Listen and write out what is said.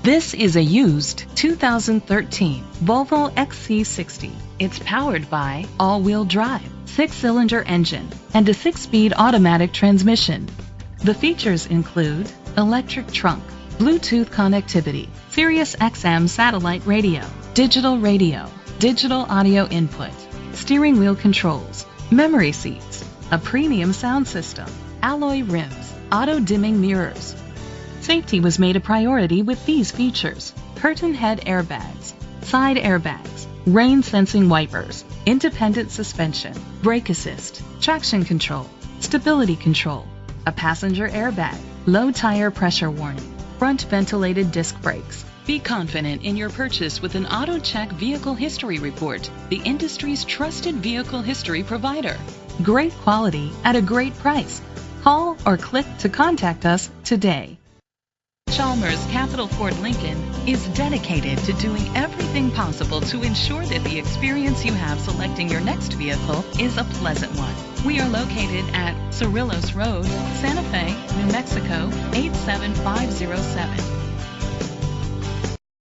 This is a used 2013 Volvo XC60. It's powered by all-wheel drive, 6-cylinder engine, and a 6-speed automatic transmission. The features include electric trunk, Bluetooth connectivity, Sirius XM satellite radio, digital audio input, steering wheel controls, memory seats, a premium sound system, alloy rims, auto-dimming mirrors. Safety was made a priority with these features: curtain head airbags, side airbags, rain sensing wipers, independent suspension, brake assist, traction control, stability control, a passenger airbag, low tire pressure warning, front ventilated disc brakes. Be confident in your purchase with an AutoCheck Vehicle History Report, the industry's trusted vehicle history provider. Great quality at a great price. Call or click to contact us today. Chalmers Capital Ford Lincoln is dedicated to doing everything possible to ensure that the experience you have selecting your next vehicle is a pleasant one. We are located at Cerrillos Road, Santa Fe, New Mexico 87507.